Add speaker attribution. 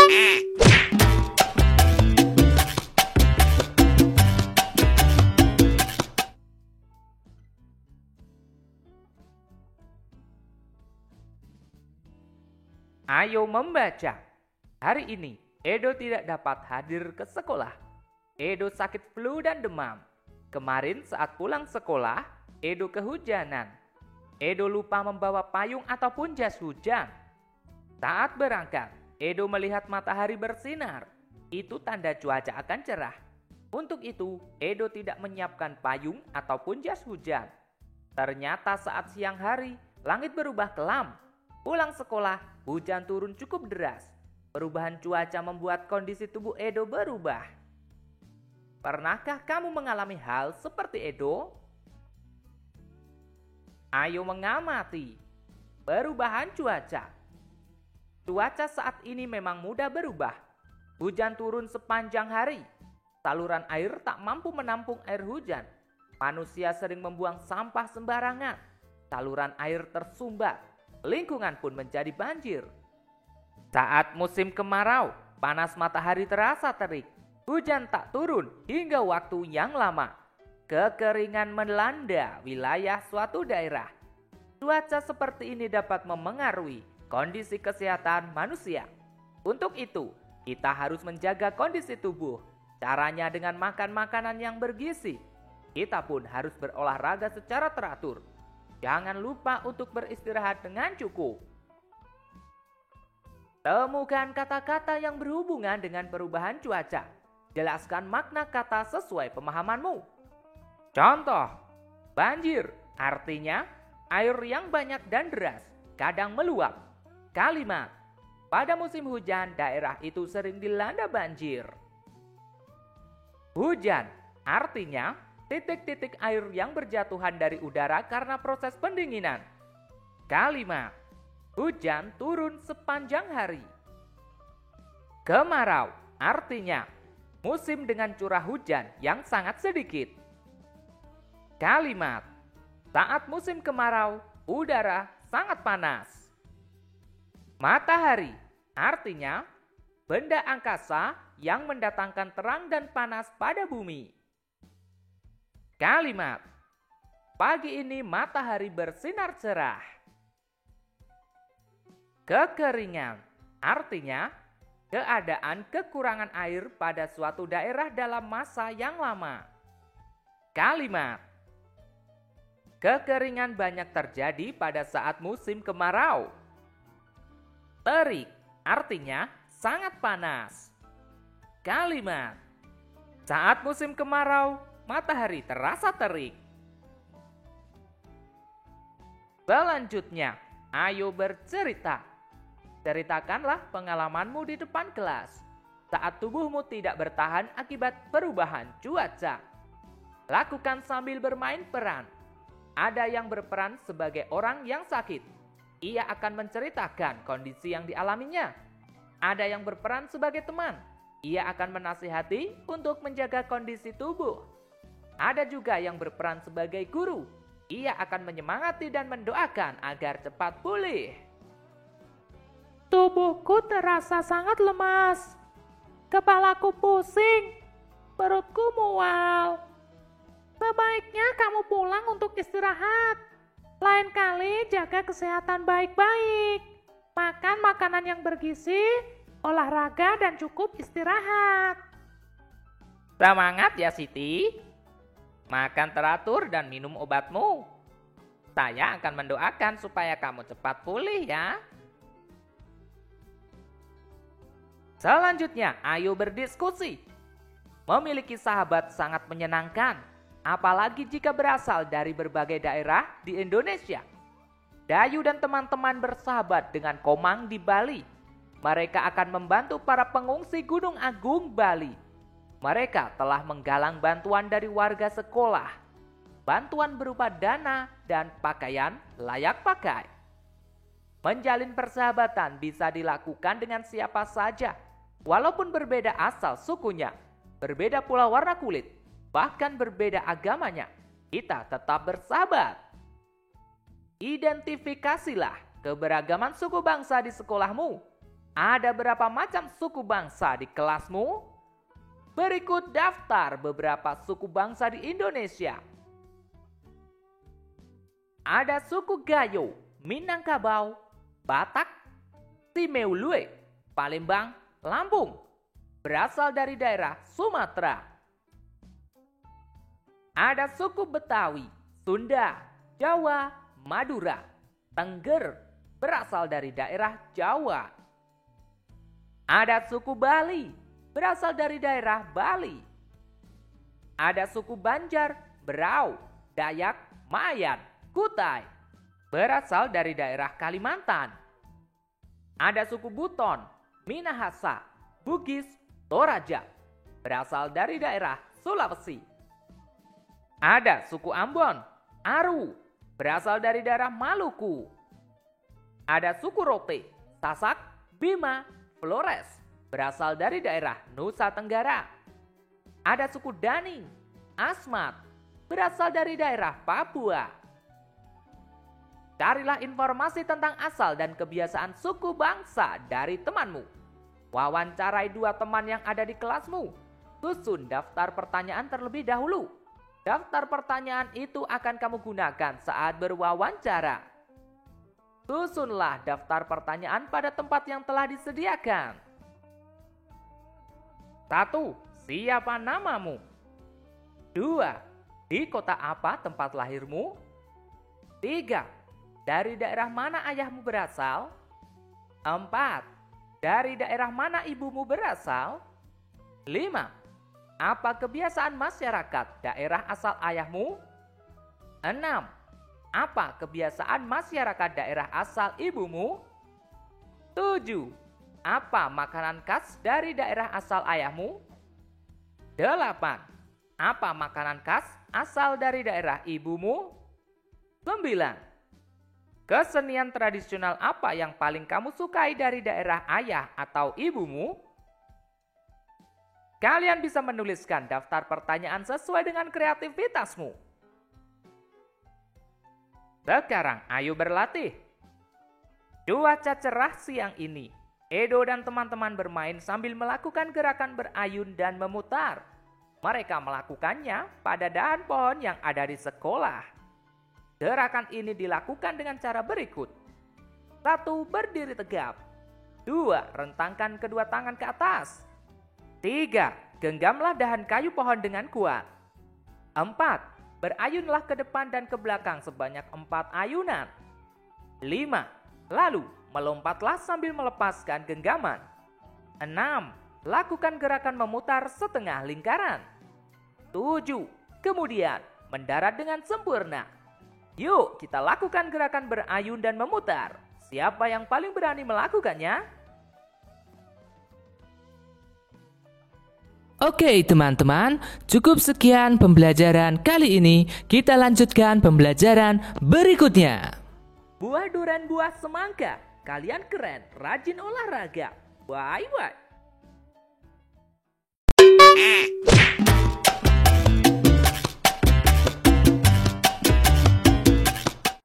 Speaker 1: Ayo membaca. Hari ini, Edo tidak dapat hadir ke sekolah. Edo sakit flu dan demam. Kemarin saat pulang sekolah, Edo kehujanan. Edo lupa membawa payung ataupun jas hujan. Saat berangkat, Edo melihat matahari bersinar. Itu tanda cuaca akan cerah. Untuk itu, Edo tidak menyiapkan payung ataupun jas hujan. Ternyata saat siang hari, langit berubah kelam. Pulang sekolah, hujan turun cukup deras. Perubahan cuaca membuat kondisi tubuh Edo berubah. Pernahkah kamu mengalami hal seperti Edo? Ayo mengamati perubahan cuaca. Cuaca saat ini memang mudah berubah. Hujan turun sepanjang hari. Saluran air tak mampu menampung air hujan. Manusia sering membuang sampah sembarangan. Saluran air tersumbat. Lingkungan pun menjadi banjir. Saat musim kemarau, panas matahari terasa terik. Hujan tak turun hingga waktu yang lama. Kekeringan melanda wilayah suatu daerah. Cuaca seperti ini dapat memengaruhi kondisi kesehatan manusia. Untuk itu, kita harus menjaga kondisi tubuh. Caranya dengan makan makanan yang bergizi. Kita pun harus berolahraga secara teratur. Jangan lupa untuk beristirahat dengan cukup. Temukan kata-kata yang berhubungan dengan perubahan cuaca. Jelaskan makna kata sesuai pemahamanmu. Contoh, banjir artinya air yang banyak dan deras, kadang meluap. Kalimat, pada musim hujan daerah itu sering dilanda banjir. Hujan artinya titik-titik air yang berjatuhan dari udara karena proses pendinginan. Kalimat, hujan turun sepanjang hari. Kemarau artinya musim dengan curah hujan yang sangat sedikit. Kalimat, saat musim kemarau, udara sangat panas. Matahari artinya benda angkasa yang mendatangkan terang dan panas pada bumi. Kalimat, pagi ini matahari bersinar cerah. Kekeringan artinya keadaan kekurangan air pada suatu daerah dalam masa yang lama. Kalimat, kekeringan banyak terjadi pada saat musim kemarau. Terik artinya sangat panas. Kalimat, saat musim kemarau, matahari terasa terik. Selanjutnya, ayo bercerita. Ceritakanlah pengalamanmu di depan kelas saat tubuhmu tidak bertahan akibat perubahan cuaca. Lakukan sambil bermain peran. Ada yang berperan sebagai orang yang sakit. Ia akan menceritakan kondisi yang dialaminya. Ada yang berperan sebagai teman. Ia akan menasihati untuk menjaga kondisi tubuh. Ada juga yang berperan sebagai guru. Ia akan menyemangati dan mendoakan agar cepat pulih.
Speaker 2: Tubuhku terasa sangat lemas. Kepalaku pusing. Perutku mual. Sebaiknya kamu pulang untuk istirahat. Lain kali jaga kesehatan baik-baik. Makan makanan yang bergizi, olahraga dan cukup istirahat.
Speaker 1: Semangat ya Siti. Makan teratur dan minum obatmu. Saya akan mendoakan supaya kamu cepat pulih ya. Selanjutnya, ayo berdiskusi. Memiliki sahabat sangat menyenangkan, apalagi jika berasal dari berbagai daerah di Indonesia. Dayu dan teman-teman bersahabat dengan Komang di Bali. Mereka akan membantu para pengungsi Gunung Agung, Bali. Mereka telah menggalang bantuan dari warga sekolah. Bantuan berupa dana dan pakaian layak pakai. Menjalin persahabatan bisa dilakukan dengan siapa saja. Walaupun berbeda asal sukunya, berbeda pula warna kulit, bahkan berbeda agamanya, kita tetap bersahabat. Identifikasilah keberagaman suku bangsa di sekolahmu. Ada berapa macam suku bangsa di kelasmu? Berikut daftar beberapa suku bangsa di Indonesia. Ada suku Gayo, Minangkabau, Batak, Timeulue, Palembang, Lampung, berasal dari daerah Sumatera. Ada suku Betawi, Sunda, Jawa, Madura, Tengger, berasal dari daerah Jawa. Ada suku Bali, berasal dari daerah Bali. Ada suku Banjar, Berau, Dayak, Mayan, Kutai, berasal dari daerah Kalimantan. Ada suku Buton, Minahasa, Bugis, Toraja, berasal dari daerah Sulawesi. Ada suku Ambon, Aru, berasal dari daerah Maluku. Ada suku Rote, Sasak, Bima, Flores, berasal dari daerah Nusa Tenggara. Ada suku Daning, Asmat, berasal dari daerah Papua. Carilah informasi tentang asal dan kebiasaan suku bangsa dari temanmu. Wawancarai 2 teman yang ada di kelasmu. Susun daftar pertanyaan terlebih dahulu. Daftar pertanyaan itu akan kamu gunakan saat berwawancara. Susunlah daftar pertanyaan pada tempat yang telah disediakan. 1. Siapa namamu? 2. Di kota apa tempat lahirmu? 3. Dari daerah mana ayahmu berasal? 4. Dari daerah mana ibumu berasal? 5. Apa kebiasaan masyarakat daerah asal ayahmu? 6. Apa kebiasaan masyarakat daerah asal ibumu? 7. Apa makanan khas dari daerah asal ayahmu? 8. Apa makanan khas asal dari daerah ibumu? 9. Kesenian tradisional apa yang paling kamu sukai dari daerah ayah atau ibumu? Kalian bisa menuliskan daftar pertanyaan sesuai dengan kreativitasmu. Sekarang ayo berlatih. Cuaca cerah siang ini. Edo dan teman-teman bermain sambil melakukan gerakan berayun dan memutar. Mereka melakukannya pada dahan pohon yang ada di sekolah. Gerakan ini dilakukan dengan cara berikut. 1. Berdiri tegap. 2. Rentangkan kedua tangan ke atas. 3. Genggamlah dahan kayu pohon dengan kuat. 4. Berayunlah ke depan dan ke belakang sebanyak 4 ayunan. 5. Lalu melompatlah sambil melepaskan genggaman. 6. Lakukan gerakan memutar setengah lingkaran. 7. Kemudian mendarat dengan sempurna. Yuk kita lakukan gerakan berayun dan memutar. Siapa yang paling berani melakukannya?
Speaker 3: Oke teman-teman, cukup sekian pembelajaran kali ini. Kita lanjutkan pembelajaran berikutnya.
Speaker 1: Buah durian, buah semangka. Kalian keren, rajin olahraga. Bye-bye.